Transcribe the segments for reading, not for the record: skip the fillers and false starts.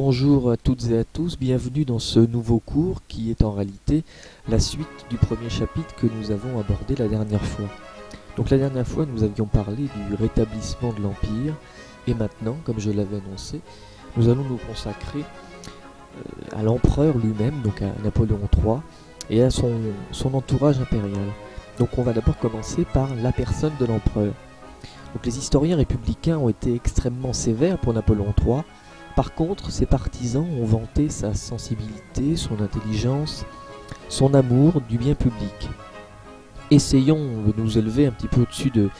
Bonjour à toutes et à tous, bienvenue dans ce nouveau cours qui est en réalité la suite du premier chapitre que nous avons abordé la dernière fois. Donc la dernière fois nous avions parlé du rétablissement de l'Empire et maintenant, comme je l'avais annoncé, nous allons nous consacrer à l'empereur lui-même, donc à Napoléon III et à son entourage impérial. Donc on va d'abord commencer par la personne de l'empereur. Donc les historiens républicains ont été extrêmement sévères pour Napoléon III. Par contre, ses partisans ont vanté sa sensibilité, son intelligence, son amour du bien public. Essayons de nous élever un petit peu au-dessus des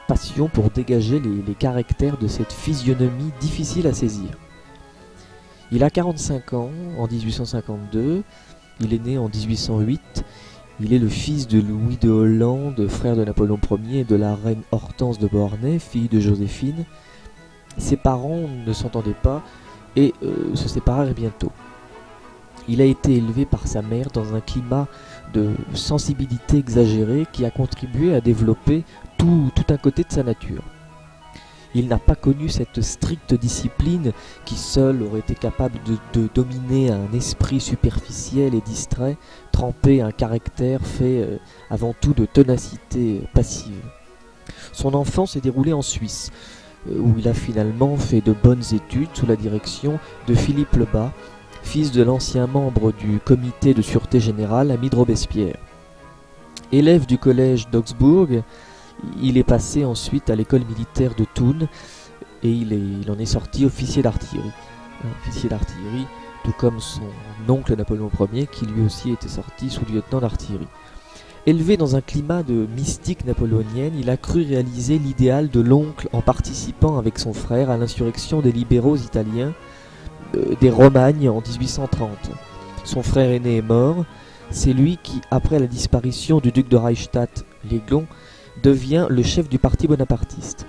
passions pour dégager les caractères de cette physionomie difficile à saisir. Il a 45 ans en 1852, il est né en 1808, il est le fils de Louis de Hollande, frère de Napoléon Ier et de la reine Hortense de Beauharnais, fille de Joséphine. Ses parents ne s'entendaient pas et se séparèrent bientôt. Il a été élevé par sa mère dans un climat de sensibilité exagérée qui a contribué à développer tout un côté de sa nature. Il n'a pas connu cette stricte discipline qui seule aurait été capable de dominer un esprit superficiel et distrait, tremper un caractère fait avant tout de ténacité passive. Son enfance s'est déroulée en Suisse, où il a finalement fait de bonnes études sous la direction de Philippe Lebas, fils de l'ancien membre du comité de sûreté générale, ami de Robespierre. Élève du collège d'Augsbourg, il est passé ensuite à l'école militaire de Thun et il en est sorti officier d'artillerie. Officier d'artillerie, tout comme son oncle Napoléon Ier, qui lui aussi était sorti sous-lieutenant d'artillerie. Élevé dans un climat de mystique napoléonienne, il a cru réaliser l'idéal de l'oncle en participant avec son frère à l'insurrection des libéraux italiens des Romagnes en 1830. Son frère aîné est mort, c'est lui qui, après la disparition du duc de Reichstadt, l'Aiglon, devient le chef du parti bonapartiste.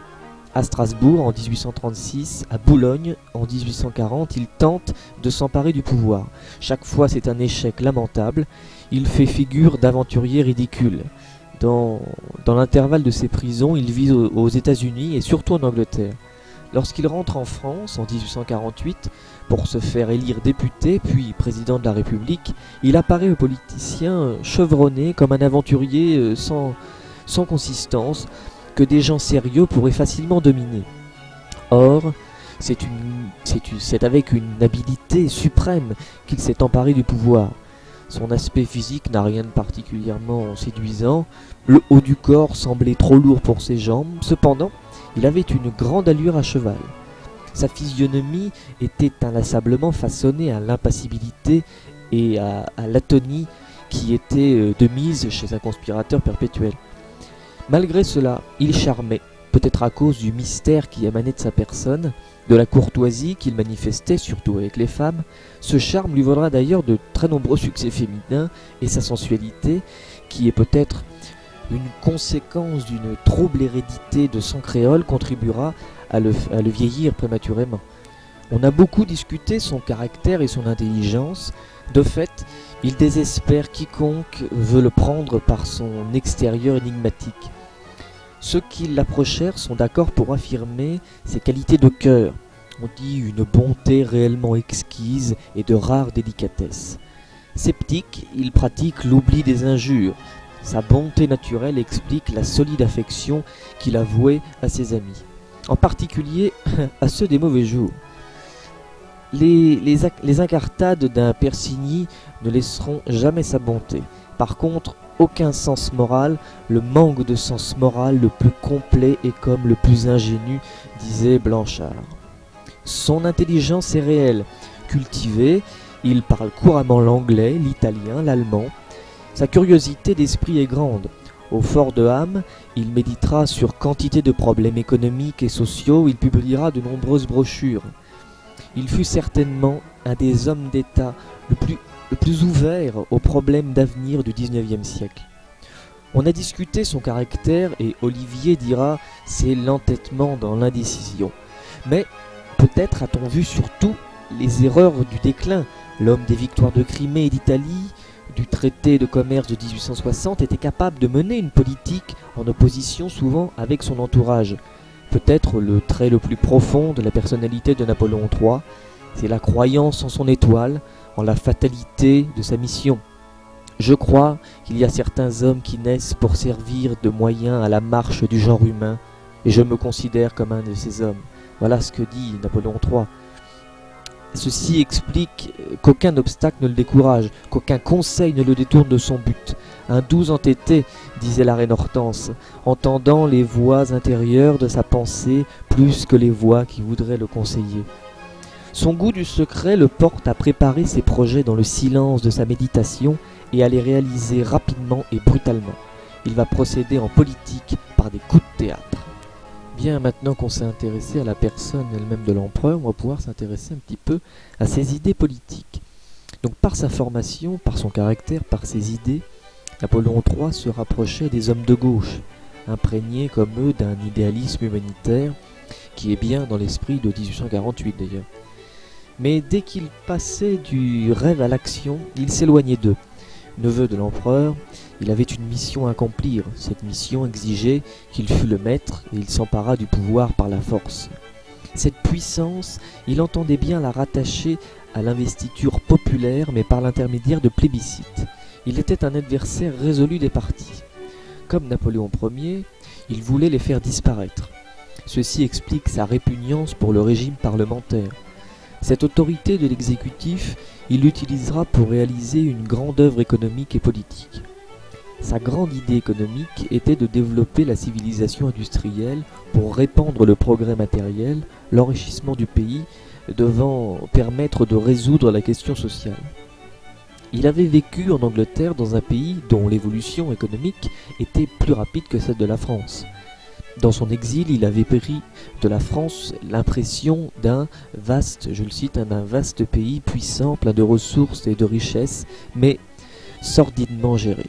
À Strasbourg en 1836, à Boulogne en 1840, il tente de s'emparer du pouvoir. Chaque fois c'est un échec lamentable, il fait figure d'aventurier ridicule. Dans l'intervalle de ses prisons, il vit aux États-Unis et surtout en Angleterre. Lorsqu'il rentre en France en 1848 pour se faire élire député puis président de la République, il apparaît aux politiciens chevronné comme un aventurier sans consistance que des gens sérieux pourraient facilement dominer. Or, c'est avec une habileté suprême qu'il s'est emparé du pouvoir. Son aspect physique n'a rien de particulièrement séduisant, le haut du corps semblait trop lourd pour ses jambes, cependant, il avait une grande allure à cheval. Sa physionomie était inlassablement façonnée à l'impassibilité et à l'atonie qui était de mise chez un conspirateur perpétuel. Malgré cela, il charmait, peut-être à cause du mystère qui émanait de sa personne, de la courtoisie qu'il manifestait, surtout avec les femmes. Ce charme lui vaudra d'ailleurs de très nombreux succès féminins, et sa sensualité, qui est peut-être une conséquence d'une trouble hérédité de sang créole, contribuera à le vieillir prématurément. On a beaucoup discuté son caractère et son intelligence. De fait, il désespère quiconque veut le prendre par son extérieur énigmatique. Ceux qui l'approchèrent sont d'accord pour affirmer ses qualités de cœur. On dit une bonté réellement exquise et de rare délicatesse. Sceptique, il pratique l'oubli des injures. Sa bonté naturelle explique la solide affection qu'il a vouée à ses amis, en particulier à ceux des mauvais jours. Les incartades d'un Persigny ne laisseront jamais sa bonté. Par contre, aucun sens moral, le manque de sens moral le plus complet est comme le plus ingénu, disait Blanchard. Son intelligence est réelle, cultivée, il parle couramment l'anglais, l'italien, l'allemand. Sa curiosité d'esprit est grande. Au fort de Ham, il méditera sur quantité de problèmes économiques et sociaux, il publiera de nombreuses brochures. Il fut certainement un des hommes d'État le plus ouvert aux problèmes d'avenir du XIXe siècle. On a discuté son caractère et Olivier dira c'est l'entêtement dans l'indécision. Mais peut-être a-t-on vu surtout les erreurs du déclin. L'homme des victoires de Crimée et d'Italie, du traité de commerce de 1860 était capable de mener une politique en opposition souvent avec son entourage. Peut-être le trait le plus profond de la personnalité de Napoléon III, C'est la croyance en son étoile, en la fatalité de sa mission. Je crois qu'il y a certains hommes qui naissent pour servir de moyen à la marche du genre humain, et je me considère comme un de ces hommes. Voilà ce que dit Napoléon III. Ceci explique qu'aucun obstacle ne le décourage, qu'aucun conseil ne le détourne de son but. Un doux entêté, disait la reine Hortense, entendant les voix intérieures de sa pensée plus que les voix qui voudraient le conseiller. Son goût du secret le porte à préparer ses projets dans le silence de sa méditation et à les réaliser rapidement et brutalement. Il va procéder en politique par des coups de théâtre. Bien, maintenant qu'on s'est intéressé à la personne elle-même de l'empereur, on va pouvoir s'intéresser un petit peu à ses idées politiques. Donc par sa formation, par son caractère, par ses idées, Napoléon III se rapprochait des hommes de gauche, imprégnés comme eux d'un idéalisme humanitaire qui est bien dans l'esprit de 1848 d'ailleurs. Mais dès qu'il passait du rêve à l'action, il s'éloignait d'eux. Neveu de l'empereur, il avait une mission à accomplir. Cette mission exigeait qu'il fût le maître et il s'empara du pouvoir par la force. Cette puissance, il entendait bien la rattacher à l'investiture populaire, mais par l'intermédiaire de plébiscites. Il était un adversaire résolu des partis. Comme Napoléon Ier, il voulait les faire disparaître. Ceci explique sa répugnance pour le régime parlementaire. Cette autorité de l'exécutif, il l'utilisera pour réaliser une grande œuvre économique et politique. Sa grande idée économique était de développer la civilisation industrielle pour répandre le progrès matériel, l'enrichissement du pays devant permettre de résoudre la question sociale. Il avait vécu en Angleterre dans un pays dont l'évolution économique était plus rapide que celle de la France. Dans son exil, il avait pris de la France l'impression d'un vaste, je le cite, d'un vaste pays puissant, plein de ressources et de richesses, mais sordidement géré.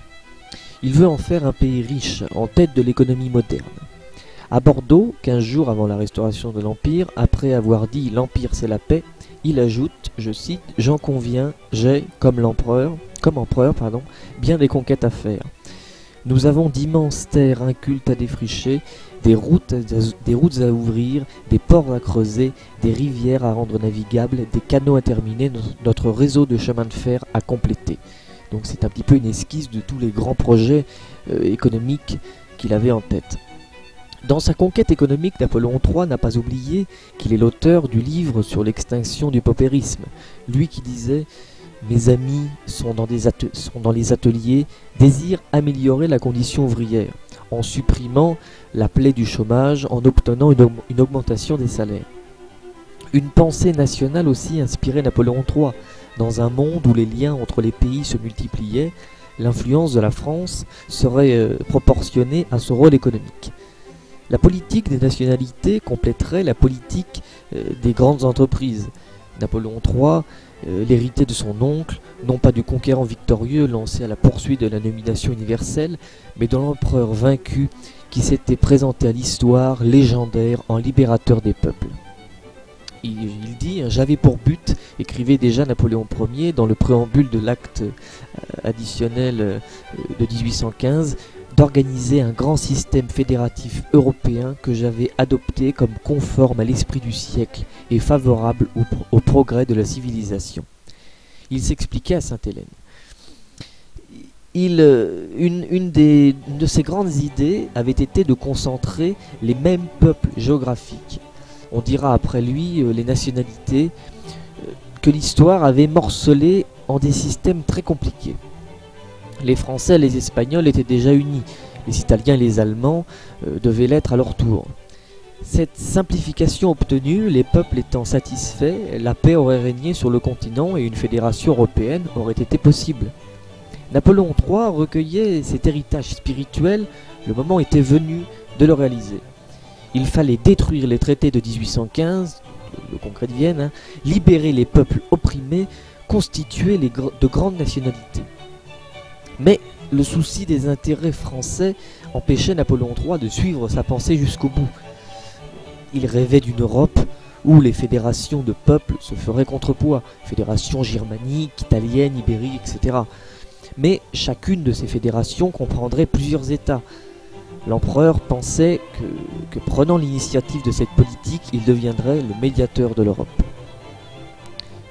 Il veut en faire un pays riche, en tête de l'économie moderne. À Bordeaux, 15 jours avant la restauration de l'Empire, après avoir dit « l'Empire c'est la paix », il ajoute, je cite, « J'en conviens, j'ai, comme empereur, bien des conquêtes à faire. Nous avons d'immenses terres incultes à défricher, des routes à ouvrir, des ports à creuser, des rivières à rendre navigables, des canaux à terminer, notre réseau de chemin de fer à compléter. » Donc c'est un petit peu une esquisse de tous les grands projets économiques qu'il avait en tête. Dans sa conquête économique, Napoléon III n'a pas oublié qu'il est l'auteur du livre sur l'extinction du paupérisme. Lui qui disait « Mes amis sont dans les ateliers, désirent améliorer la condition ouvrière, en supprimant la plaie du chômage, en obtenant une augmentation des salaires. » Une pensée nationale aussi inspirait Napoléon III. Dans un monde où les liens entre les pays se multipliaient, l'influence de la France serait proportionnée à son rôle économique. La politique des nationalités compléterait la politique des grandes entreprises. Napoléon III, l'héritier de son oncle, non pas du conquérant victorieux lancé à la poursuite de la domination universelle, mais de l'empereur vaincu qui s'était présenté à l'histoire légendaire en libérateur des peuples. Il dit « J'avais pour but », écrivait déjà Napoléon Ier dans le préambule de l'acte additionnel de 1815, d'organiser un grand système fédératif européen que j'avais adopté comme conforme à l'esprit du siècle et favorable au progrès de la civilisation. Il s'expliquait à Sainte-Hélène. Une de ses grandes idées avait été de concentrer les mêmes peuples géographiques. On dira après lui les nationalités que l'histoire avait morcelé en des systèmes très compliqués. Les Français et les Espagnols étaient déjà unis, les Italiens et les Allemands devaient l'être à leur tour. Cette simplification obtenue, les peuples étant satisfaits, la paix aurait régné sur le continent et une fédération européenne aurait été possible. Napoléon III recueillait cet héritage spirituel, le moment était venu de le réaliser. Il fallait détruire les traités de 1815, le congrès de Vienne, libérer les peuples opprimés, constituer de grandes nationalités. Mais le souci des intérêts français empêchait Napoléon III de suivre sa pensée jusqu'au bout. Il rêvait d'une Europe où les fédérations de peuples se feraient contrepoids, fédérations germaniques, italiennes, ibériques, etc. Mais chacune de ces fédérations comprendrait plusieurs États. L'empereur pensait que prenant l'initiative de cette politique, il deviendrait le médiateur de l'Europe.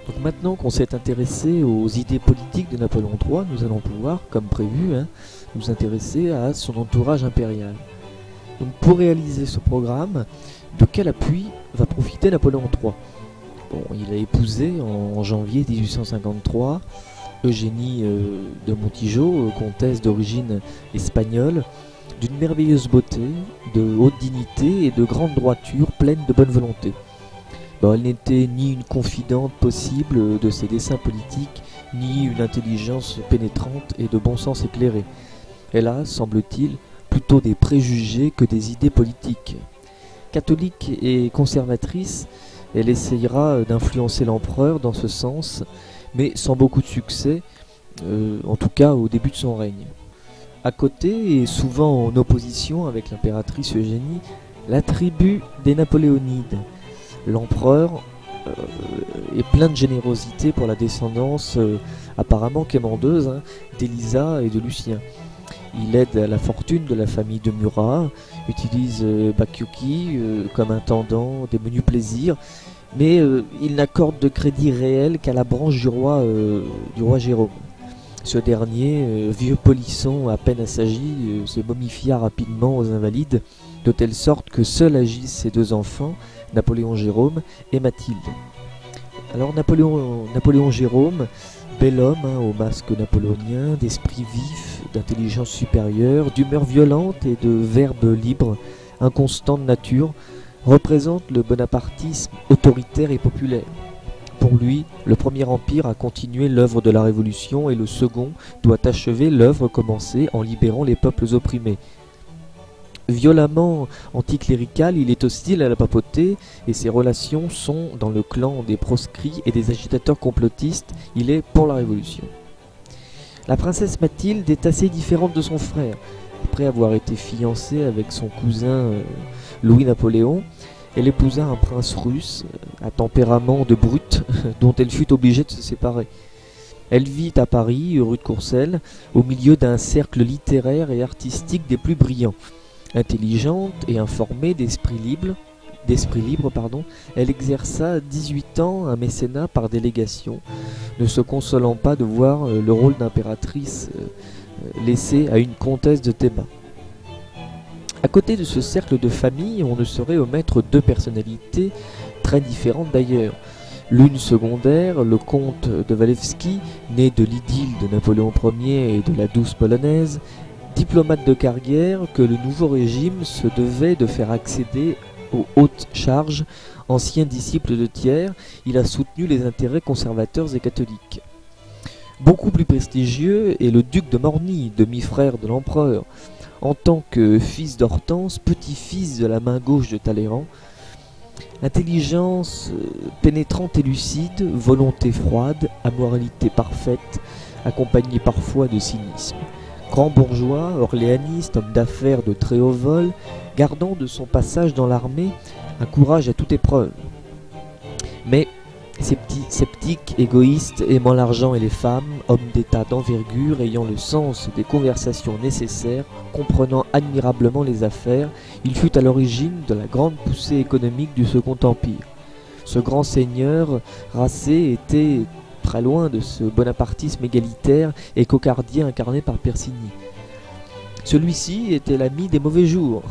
Donc maintenant qu'on s'est intéressé aux idées politiques de Napoléon III, nous allons pouvoir, comme prévu, nous intéresser à son entourage impérial. Donc pour réaliser ce programme, de quel appui va profiter Napoléon III? Bon, il a épousé en janvier 1853 Eugénie de Montijo, comtesse d'origine espagnole, d'une merveilleuse beauté, de haute dignité et de grande droiture, pleine de bonne volonté. Bon, elle n'était ni une confidente possible de ses desseins politiques, ni une intelligence pénétrante et de bon sens éclairé. Elle a, semble-t-il, plutôt des préjugés que des idées politiques. Catholique et conservatrice, elle essayera d'influencer l'empereur dans ce sens, mais sans beaucoup de succès, en tout cas au début de son règne. À côté, et souvent en opposition avec l'impératrice Eugénie, la tribu des Napoléonides. L'empereur est plein de générosité pour la descendance apparemment quémandeuse d'Élisa et de Lucien. Il aide à la fortune de la famille de Murat, utilise Bacchiocchi comme intendant des menus plaisirs, mais il n'accorde de crédit réel qu'à la branche du roi Jérôme. Ce dernier, vieux polisson à peine assagi, se momifia rapidement aux Invalides, de telle sorte que seuls agissent ses deux enfants, Napoléon Jérôme et Mathilde. Alors Napoléon Jérôme, bel homme au masque napoléonien, d'esprit vif, d'intelligence supérieure, d'humeur violente et de verbe libre, inconstant de nature, représente le bonapartisme autoritaire et populaire. Pour lui, le premier empire a continué l'œuvre de la Révolution et le second doit achever l'œuvre commencée en libérant les peuples opprimés. Violemment anticlérical, il est hostile à la papauté et ses relations sont dans le clan des proscrits et des agitateurs complotistes. Il est pour la Révolution. La princesse Mathilde est assez différente de son frère. Après avoir été fiancée avec son cousin Louis-Napoléon, elle épousa un prince russe à tempérament de brute dont elle fut obligée de se séparer. Elle vit à Paris, rue de Courcelles, au milieu d'un cercle littéraire et artistique des plus brillants. Intelligente et informée d'esprit libre, elle exerça à 18 ans un mécénat par délégation, ne se consolant pas de voir le rôle d'impératrice laissé à une comtesse de Théba. À côté de ce cercle de famille, on ne saurait omettre deux personnalités très différentes d'ailleurs. L'une secondaire, le comte de Walewski, né de l'idylle de Napoléon Ier et de la douce polonaise, diplomate de carrière que le nouveau régime se devait de faire accéder aux hautes charges. Ancien disciple de Thiers, il a soutenu les intérêts conservateurs et catholiques. Beaucoup plus prestigieux est le duc de Morny, demi-frère de l'empereur, en tant que fils d'Hortense, petit-fils de la main gauche de Talleyrand. Intelligence pénétrante et lucide, volonté froide, amoralité parfaite, accompagnée parfois de cynisme. Grand bourgeois, orléaniste, homme d'affaires de très haut vol, gardant de son passage dans l'armée un courage à toute épreuve. Mais sceptique, égoïste, aimant l'argent et les femmes, homme d'état d'envergure, ayant le sens des conversations nécessaires, comprenant admirablement les affaires, il fut à l'origine de la grande poussée économique du Second Empire. Ce grand seigneur racé était très loin de ce bonapartisme égalitaire et cocardier incarné par Persigny. Celui-ci était l'ami des mauvais jours.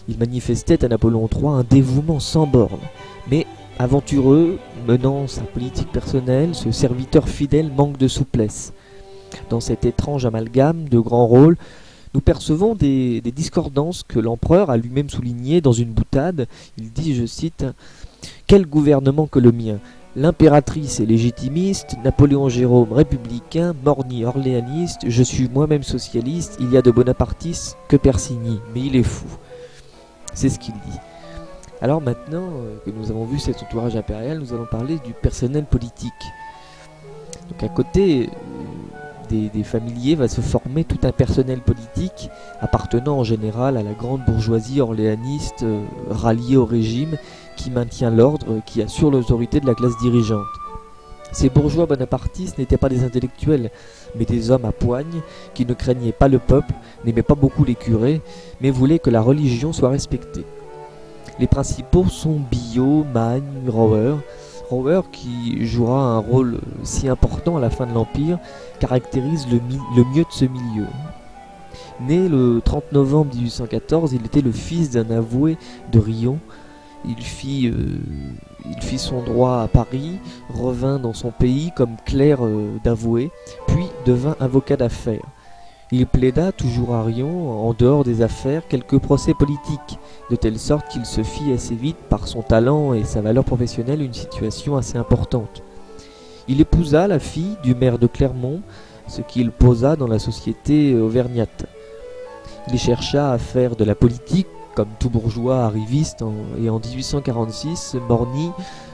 Il manifestait à Napoléon III un dévouement sans borne. Mais aventureux, menant sa politique personnelle, ce serviteur fidèle manque de souplesse. Dans cet étrange amalgame de grands rôles, nous percevons des discordances que l'empereur a lui-même soulignées dans une boutade. Il dit, je cite, « Quel gouvernement que le mien ? L'impératrice est légitimiste, Napoléon Jérôme républicain, Morny orléaniste, je suis moi-même socialiste, il y a de bonapartistes que Persigny, mais il est fou. » C'est ce qu'il dit. Alors maintenant que nous avons vu cet entourage impérial, nous allons parler du personnel politique. Donc à côté des familiers va se former tout un personnel politique appartenant en général à la grande bourgeoisie orléaniste ralliée au régime qui maintient l'ordre, qui assure l'autorité de la classe dirigeante. Ces bourgeois bonapartistes n'étaient pas des intellectuels, mais des hommes à poigne qui ne craignaient pas le peuple, n'aimaient pas beaucoup les curés, mais voulaient que la religion soit respectée. Les principaux sont Biot, Magne, Rauer. Rower, qui jouera un rôle si important à la fin de l'Empire, caractérise le mieux de ce milieu. Né le 30 novembre 1814, il était le fils d'un avoué de Riom. Il fit son droit à Paris, revint dans son pays comme clerc d'avoué, puis devint avocat d'affaires. Il plaida toujours à Riom, en dehors des affaires, quelques procès politiques, de telle sorte qu'il se fit assez vite, par son talent et sa valeur professionnelle, une situation assez importante. Il épousa la fille du maire de Clermont, ce qui le posa dans la société auvergnate. Il chercha à faire de la politique, comme tout bourgeois arriviste, et en 1846, Morny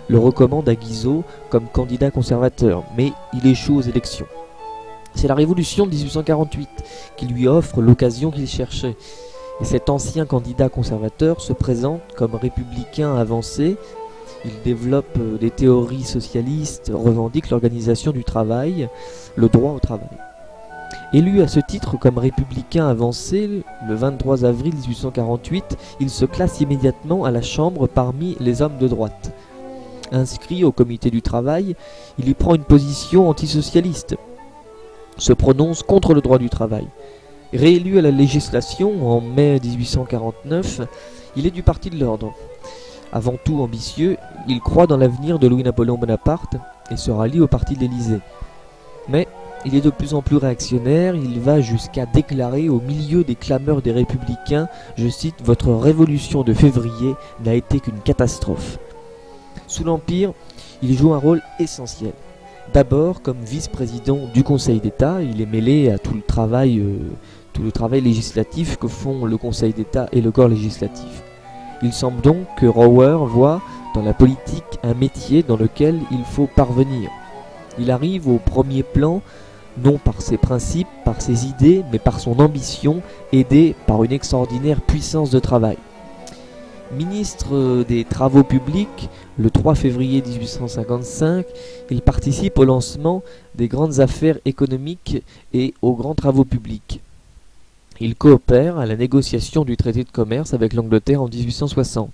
le recommande à Guizot comme candidat conservateur, mais il échoue aux élections. C'est la révolution de 1848 qui lui offre l'occasion qu'il cherchait. Et cet ancien candidat conservateur se présente comme républicain avancé. Il développe des théories socialistes, revendique l'organisation du travail, le droit au travail. Élu à ce titre comme républicain avancé, le 23 avril 1848, il se classe immédiatement à la Chambre parmi les hommes de droite. Inscrit au comité du travail, il y prend une position antisocialiste, se prononce contre le droit du travail. Réélu à la législation en mai 1849, il est du parti de l'ordre. Avant tout ambitieux, il croit dans l'avenir de Louis-Napoléon Bonaparte et se rallie au parti de l'Élysée. Mais il est de plus en plus réactionnaire, il va jusqu'à déclarer au milieu des clameurs des républicains, je cite, « Votre révolution de février n'a été qu'une catastrophe ». Sous l'Empire, il joue un rôle essentiel. D'abord, comme vice-président du Conseil d'État, il est mêlé à tout le travail législatif que font le Conseil d'État et le corps législatif. Il semble donc que Rower voit dans la politique un métier dans lequel il faut parvenir. Il arrive au premier plan, non par ses principes, par ses idées, mais par son ambition, aidé par une extraordinaire puissance de travail. Ministre des Travaux publics, le 3 février 1855, il participe au lancement des grandes affaires économiques et aux grands travaux publics. Il coopère à la négociation du traité de commerce avec l'Angleterre en 1860.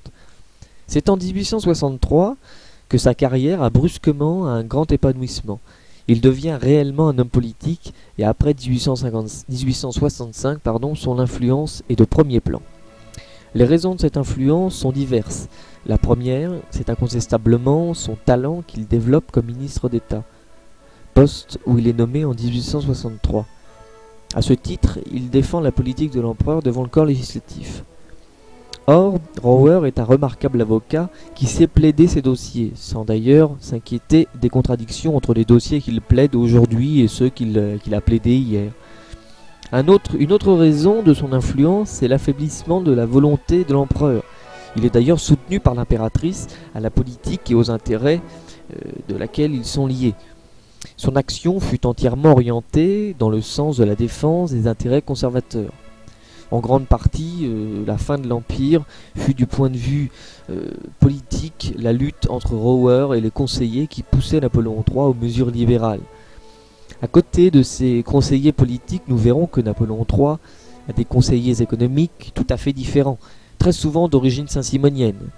C'est en 1863 que sa carrière a brusquement un grand épanouissement. Il devient réellement un homme politique et après 1865, son influence est de premier plan. Les raisons de cette influence sont diverses. La première, c'est incontestablement son talent qu'il développe comme ministre d'État, poste où il est nommé en 1863. À ce titre, il défend la politique de l'empereur devant le corps législatif. Or, Rower est un remarquable avocat qui sait plaider ses dossiers, sans d'ailleurs s'inquiéter des contradictions entre les dossiers qu'il plaide aujourd'hui et ceux qu'il a plaidés hier. Une autre raison de son influence, c'est l'affaiblissement de la volonté de l'empereur. Il est d'ailleurs soutenu par l'impératrice à la politique et aux intérêts de laquelle ils sont liés. Son action fut entièrement orientée dans le sens de la défense des intérêts conservateurs. En grande partie, la fin de l'Empire fut du point de vue politique la lutte entre Rower et les conseillers qui poussaient Napoléon III aux mesures libérales. À côté de ces conseillers politiques, nous verrons que Napoléon III a des conseillers économiques tout à fait différents, très souvent d'origine saint-simonienne.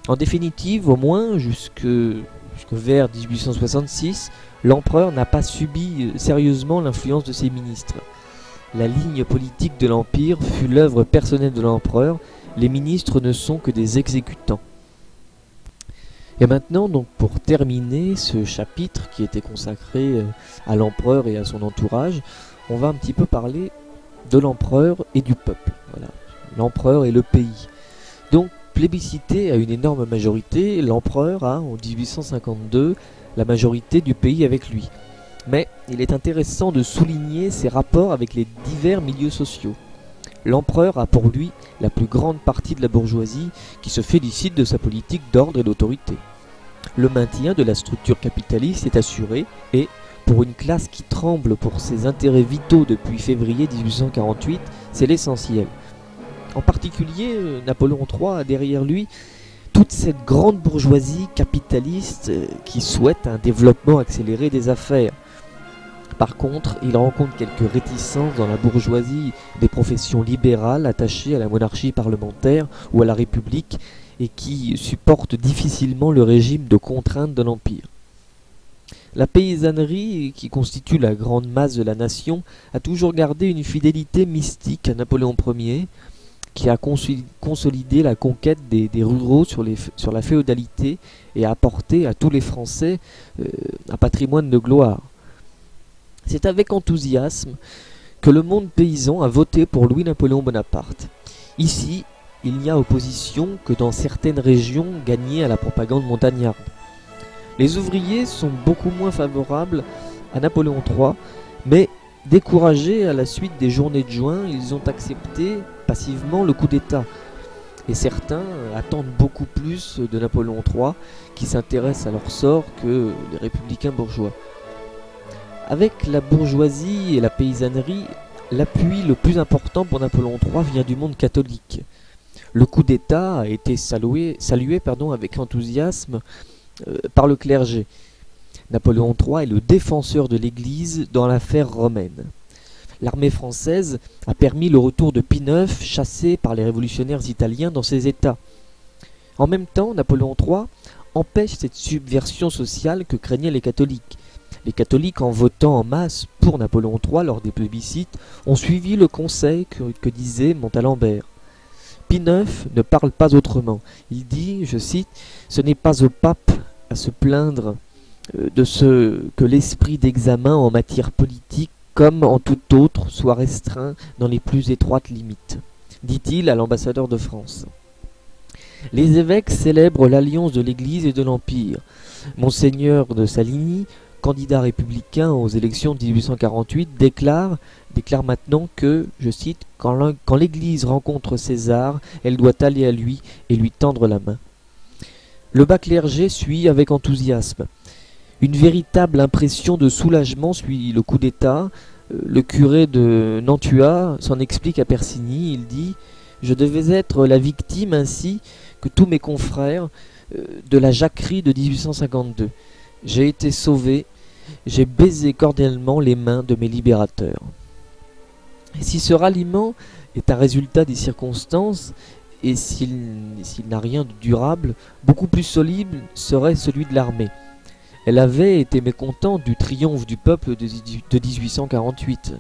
En définitive, au moins jusque vers 1866, l'empereur n'a pas subi sérieusement l'influence de ses ministres. La ligne politique de l'Empire fut l'œuvre personnelle de l'empereur, les ministres ne sont que des exécutants. Et maintenant, donc, pour terminer ce chapitre qui était consacré à l'empereur et à son entourage, on va un petit peu parler de l'empereur et du peuple. Voilà. L'empereur et le pays. Donc, plébiscité à une énorme majorité, l'empereur a, en 1852, la majorité du pays avec lui. Mais il est intéressant de souligner ses rapports avec les divers milieux sociaux. L'empereur a pour lui la plus grande partie de la bourgeoisie qui se félicite de sa politique d'ordre et d'autorité. Le maintien de la structure capitaliste est assuré et, pour une classe qui tremble pour ses intérêts vitaux depuis février 1848, c'est l'essentiel. En particulier, Napoléon III a derrière lui toute cette grande bourgeoisie capitaliste qui souhaite un développement accéléré des affaires. Par contre, il rencontre quelques réticences dans la bourgeoisie des professions libérales attachées à la monarchie parlementaire ou à la République et qui supportent difficilement le régime de contrainte de l'Empire. La paysannerie, qui constitue la grande masse de la nation, a toujours gardé une fidélité mystique à Napoléon Ier, qui a consolidé la conquête des ruraux sur la féodalité et a apporté à tous les Français un patrimoine de gloire. C'est avec enthousiasme que le monde paysan a voté pour Louis-Napoléon Bonaparte. Ici, il n'y a opposition que dans certaines régions gagnées à la propagande montagnarde. Les ouvriers sont beaucoup moins favorables à Napoléon III, mais découragés à la suite des journées de juin, ils ont accepté passivement le coup d'État. Et certains attendent beaucoup plus de Napoléon III, qui s'intéresse à leur sort, que les républicains bourgeois. Avec la bourgeoisie et la paysannerie, l'appui le plus important pour Napoléon III vient du monde catholique. Le coup d'État a été salué avec enthousiasme par le clergé. Napoléon III est le défenseur de l'Église dans l'affaire romaine. L'armée française a permis le retour de Pie IX, chassé par les révolutionnaires italiens dans ses États. En même temps, Napoléon III empêche cette subversion sociale que craignaient les catholiques. Les catholiques, en votant en masse pour Napoléon III lors des plébiscites, ont suivi le conseil que disait Montalembert. Pie IX ne parle pas autrement. Il dit, je cite, « Ce n'est pas au pape à se plaindre de ce que l'esprit d'examen en matière politique, comme en tout autre, soit restreint dans les plus étroites limites », dit-il à l'ambassadeur de France. Les évêques célèbrent l'alliance de l'Église et de l'Empire. Monseigneur de Saligny, candidat républicain aux élections de 1848, déclare maintenant que, je cite, « Quand l'Église rencontre César, elle doit aller à lui et lui tendre la main ». Le bas clergé suit avec enthousiasme. Une véritable impression de soulagement suit le coup d'État. Le curé de Nantua s'en explique à Persigny. Il dit « Je devais être la victime ainsi que tous mes confrères de la jacquerie de 1852. J'ai été sauvé. J'ai baisé cordialement les mains de mes libérateurs. » Et si ce ralliement est un résultat des circonstances, et s'il n'a rien de durable, beaucoup plus solide serait celui de l'armée. Elle avait été mécontente du triomphe du peuple de 1848.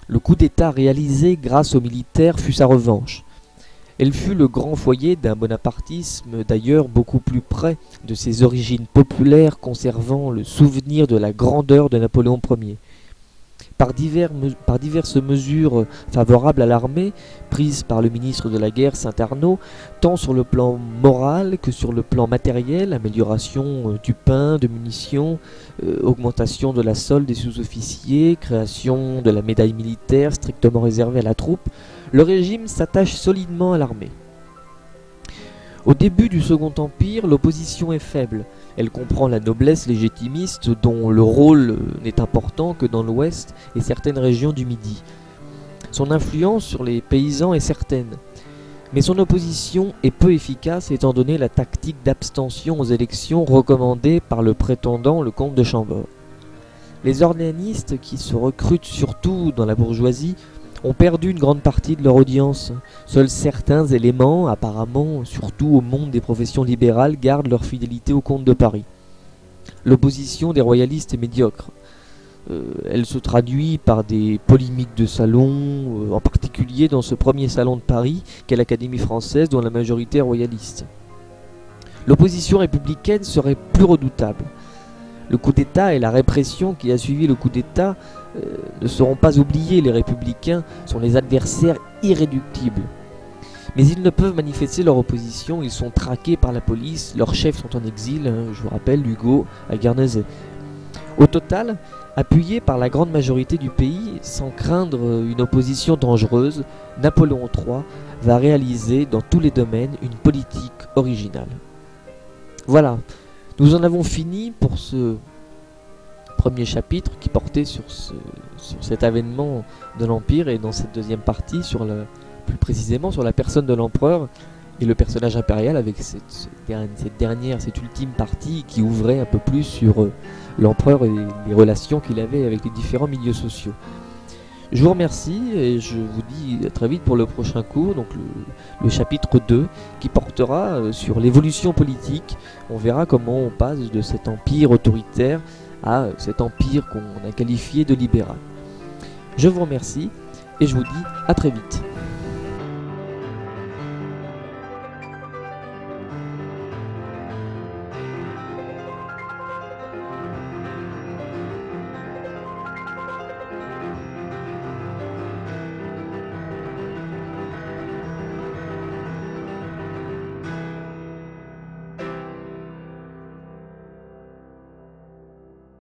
Le coup d'État réalisé grâce aux militaires fut sa revanche. Elle fut le grand foyer d'un bonapartisme d'ailleurs beaucoup plus près de ses origines populaires, conservant le souvenir de la grandeur de Napoléon Ier. Par diverses mesures favorables à l'armée, prises par le ministre de la Guerre Saint-Arnaud, tant sur le plan moral que sur le plan matériel, amélioration du pain, de munitions, augmentation de la solde des sous-officiers, création de la médaille militaire strictement réservée à la troupe, le régime s'attache solidement à l'armée. Au début du Second Empire, l'opposition est faible. Elle comprend la noblesse légitimiste dont le rôle n'est important que dans l'Ouest et certaines régions du Midi. Son influence sur les paysans est certaine, mais son opposition est peu efficace étant donné la tactique d'abstention aux élections recommandée par le prétendant le comte de Chambord. Les orléanistes, qui se recrutent surtout dans la bourgeoisie, ont perdu une grande partie de leur audience. Seuls certains éléments, apparemment surtout au monde des professions libérales, gardent leur fidélité au comte de Paris. L'opposition des royalistes est médiocre. Elle se traduit par des polémiques de salon, en particulier dans ce premier salon de Paris qu'est l'Académie française dont la majorité est royaliste. L'opposition républicaine serait plus redoutable. Le coup d'État et la répression qui a suivi le coup d'État ne seront pas oubliés. Les républicains sont les adversaires irréductibles. Mais ils ne peuvent manifester leur opposition, ils sont traqués par la police, leurs chefs sont en exil, je vous rappelle Hugo à Guernesey. Au total, appuyé par la grande majorité du pays, sans craindre une opposition dangereuse, Napoléon III va réaliser dans tous les domaines une politique originale. Voilà, nous en avons fini pour ce premier chapitre qui portait sur cet avènement de l'Empire et dans cette deuxième partie plus précisément sur la personne de l'empereur et le personnage impérial avec cette ultime partie qui ouvrait un peu plus sur l'empereur et les relations qu'il avait avec les différents milieux sociaux. Je vous remercie et je vous dis à très vite pour le prochain cours, donc le chapitre 2, qui portera sur l'évolution politique. On verra comment on passe de cet empire autoritaire à cet empire qu'on a qualifié de libéral. Je vous remercie et je vous dis à très vite.